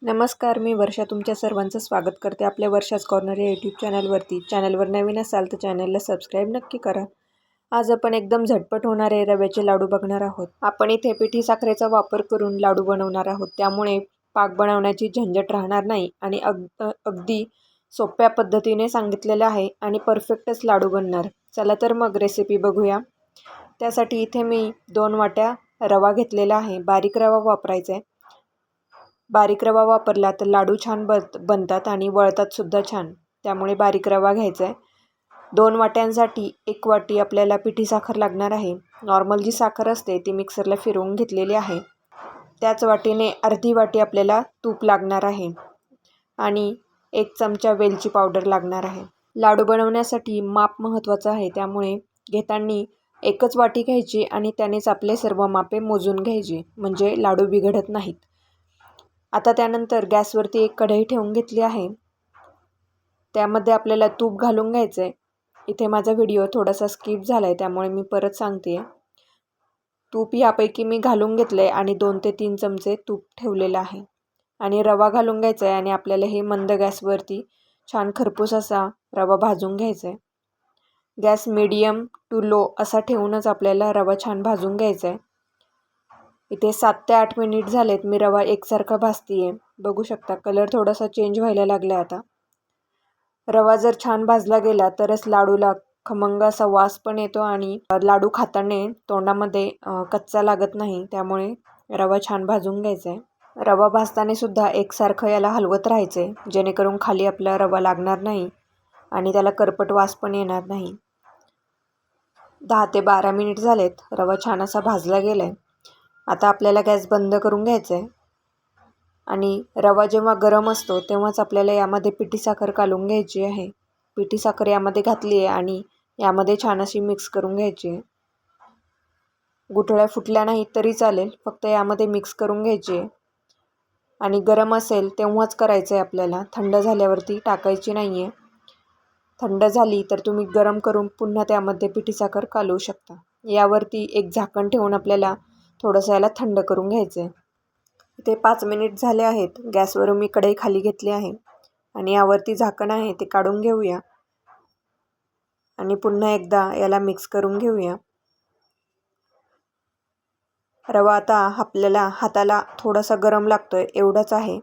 नमस्कार, मी वर्षा तुमच्या सर्वांचं स्वागत करते आपल्या वर्षाच कॉर्नर या यूट्यूब चॅनलवरती. चॅनलवर नवीन असाल तर चॅनलला सबस्क्राईब नक्की करा. आज आपण एकदम झटपट होणारे रव्याचे लाडू बघणार आहोत. आपण इथे पिठी साखरेचा वापर करून लाडू बनवणार आहोत, त्यामुळे पाक बनवण्याची झंझट राहणार नाही आणि अगदी सोप्या पद्धतीने सांगितलेलं आहे आणि परफेक्टच लाडू बनणार. चला तर मग रेसिपी बघूया. त्यासाठी इथे मी 2 वाट्या रवा घेतलेला आहे. बारीक रवा वापरायचा आहे. बारीक रवा वापरला तर लाडू छान बनतात आणि वळतात सुद्धा छान, त्यामुळे बारीक रवा घ्यायचा आहे. 2 वाट्यांसाठी 1 वाटी आपल्याला पिठी साखर लागणार आहे. नॉर्मल जी साखर असते ती मिक्सरला फिरवून घेतलेली आहे. त्याच वाटीने अर्धी वाटी आपल्याला तूप लागणार आहे आणि 1 चमचा वेलची पावडर लागणार आहे. लाडू बनवण्यासाठी माप महत्त्वाचं आहे, त्यामुळे घेताना एकच वाटी घ्यायची आणि त्यानेच आपले सर्व मापे मोजून घ्यायची, म्हणजे लाडू बिघडत नाहीत. आता त्यानंतर गॅसवरती एक कढई ठेवून घेतली आहे. त्यामध्ये आपल्याला तूप घालून घ्यायचं आहे. इथे माझा व्हिडिओ थोडासा स्किप झाला आहे, त्यामुळे मी परत सांगते. तूप यापैकी मी घालून घेतलं आहे आणि 2 ते 3 चमचे तूप ठेवलेलं आहे आणि रवा घालून घ्यायचा आहे आणि आपल्याला हे मंद गॅसवरती छान खरपूस असा रवा भाजून घ्यायचा आहे. गॅस मीडियम टू लो असा ठेवूनच आपल्याला रवा छान भाजून घ्यायचा आहे. इथे 7 ते 8 मिनिट झालेत. मी रवा एकसारखा भाजते आहे. बघू शकता कलर थोडासा चेंज व्हायला लागला आहे. आता रवा जर छान भाजला गेला तरच लाडूला खमंग असा वास पण येतो आणि लाडू खाताना तोंडामध्ये कच्चा लागत नाही, त्यामुळे रवा छान भाजून घ्यायचा आहे. रवा भाजताना सुद्धा एकसारखं याला हलवत राहायचं आहे, जेणेकरून खाली आपला रवा लागणार नाही आणि त्याला करपट वास पण येणार नाही. 10 ते 12 मिनिट झालेत. रवा छान असा भाजला गेला आहे. आता आपल्याला गॅस बंद करून घ्यायचा आहे आणि रवा जेव्हा गरम असतो तेव्हाच आपल्याला यामध्ये पिठी साखर घालून घ्यायची आहे. पिठी साखर यामध्ये घातली आहे आणि यामध्ये छान अशी मिक्स करून घ्यायची आहे. गुठळ्या फुटल्या नाहीत तरी चालेल, फक्त यामध्ये मिक्स करून घ्यायची आहे आणि गरम असेल तेव्हाच करायचं आहे आपल्याला. थंड झाल्यावरती टाकायची नाही आहे. थंड झाली तर तुम्ही गरम करून पुन्हा त्यामध्ये पिठी साखर घालू शकता. यावरती एक झाकण ठेवून आपल्याला थोडंसं याला थंड करून घ्यायचं आहे. इथे 5 मिनिट झाले आहेत. गॅसवरून मी कढई खाली घेतली आहे आणि यावरती झाकण आहे ते काढून घेऊया आणि पुन्हा एकदा याला मिक्स करून घेऊया. रवा आता आपल्याला हाताला थोडासा गरम लागतोय एवढाच आहे.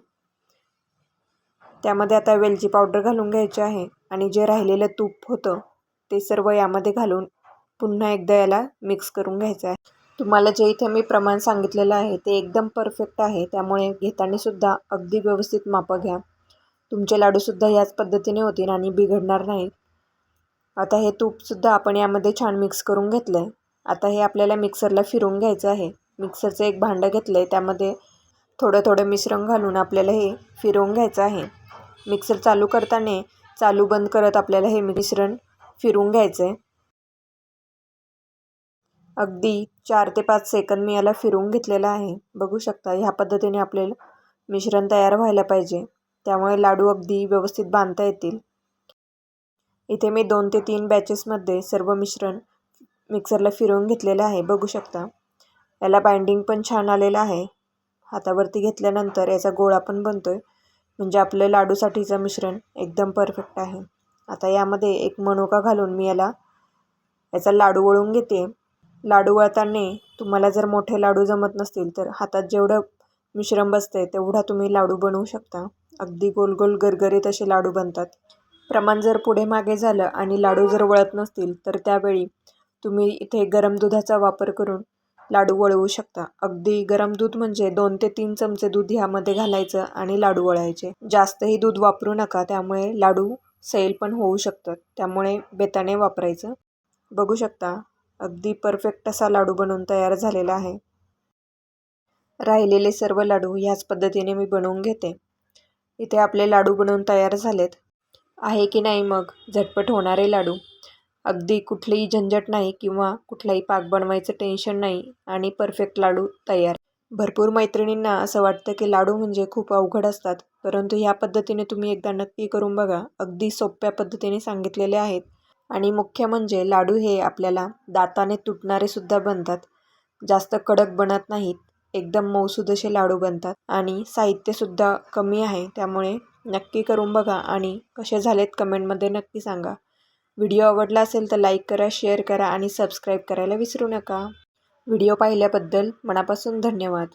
त्यामध्ये आता वेलची पावडर घालून घ्यायची आहे आणि जे राहिलेलं तूप होतं ते सर्व यामध्ये घालून पुन्हा एकदा याला मिक्स करून घ्यायचं आहे. तुम्हाला जे इथे मी प्रमाण सांगितलेलं आहे ते एकदम परफेक्ट आहे, त्यामुळे घेताना सुद्धा अगदी व्यवस्थित मापं घ्या. तुमचे लाडूसुद्धा याच पद्धतीने होतील आणि बिघडणार नाहीत. आता हे तूपसुद्धा आपण यामध्ये छान मिक्स करून घेतलं आहे. आता हे आपल्याला मिक्सरला फिरवून घ्यायचं आहे. मिक्सरचं एक भांडं घेतलं आहे, त्यामध्ये थोडं थोडं मिश्रण घालून आपल्याला हे फिरवून घ्यायचं आहे. मिक्सर चालू करताना चालू बंद करत आपल्याला हे मिश्रण फिरवून घ्यायचं आहे. अगदी 4 ते 5 सेकंद मी याला फिरवून घेतलेलं आहे. बघू शकता ह्या पद्धतीने आपल्याला मिश्रण तयार व्हायला पाहिजे, त्यामुळे लाडू अगदी व्यवस्थित बांधता येतील. इथे मी 2 ते 3 बॅचेसमध्ये सर्व मिश्रण मिक्सरला फिरवून घेतलेलं आहे. बघू शकता याला बाइंडिंग पण छान आलेलं आहे. हातावरती घेतल्यानंतर याचा गोळा पण बनतोय, म्हणजे आपलं लाडूसाठीचं मिश्रण एकदम परफेक्ट आहे. आता यामध्ये एक मनुका घालून मी याचा लाडू वळून घेते. लाडू वळताना तुम्हाला जर मोठे लाडू जमत नसतील तर हातात जेवढं मिश्रण बसते तेवढा तुम्ही लाडू बनवू शकता. अगदी गोल गोल गरगरीत असे लाडू बनतात. प्रमाण जर पुढे मागे झालं आणि लाडू जर वळत नसतील तर त्यावेळी तुम्ही इथे गरम दुधाचा वापर करून लाडू वळवू शकता. अगदी गरम दूध म्हणजे 2 ते 3 चमचे दूध ह्यामध्ये घालायचं आणि लाडू वळायचे. जास्तही दूध वापरू नका, त्यामुळे लाडू सैल पण होऊ शकतात, त्यामुळे बेताने वापरायचं. बघू शकता अगदी परफेक्ट असा लाडू बनवून तयार झालेला आहे. राहिलेले सर्व लाडू ह्याच पद्धतीने मी बनवून घेते. इथे आपले लाडू बनवून तयार झालेत. आहे की नाही मग झटपट होणारे लाडू. अगदी कुठलीही झंझट नाही किंवा कुठलाही पाक बनवायचं टेन्शन नाही आणि परफेक्ट लाडू तयार. भरपूर मैत्रिणींना असं वाटतं की लाडू म्हणजे खूप अवघड असतात, परंतु ह्या पद्धतीने तुम्ही एकदा नक्की करून बघा. अगदी सोप्या पद्धतीने सांगितलेले आहेत आणि मुख्य म्हणजे लाडू हे आपल्याला दाताने तुटणारे सुद्धा बनतात. जास्त कडक बनत नाहीत. एकदम मऊसूद असे लाडू बनतात आणि साहित्यसुद्धा कमी आहे, त्यामुळे नक्की करून बघा आणि कसे झालेत कमेंटमध्ये नक्की सांगा. व्हिडिओ आवडला असेल तर लाईक करा, शेअर करा आणि सबस्क्राईब करायला विसरू नका. व्हिडिओ पाहिल्याबद्दल मनापासून धन्यवाद.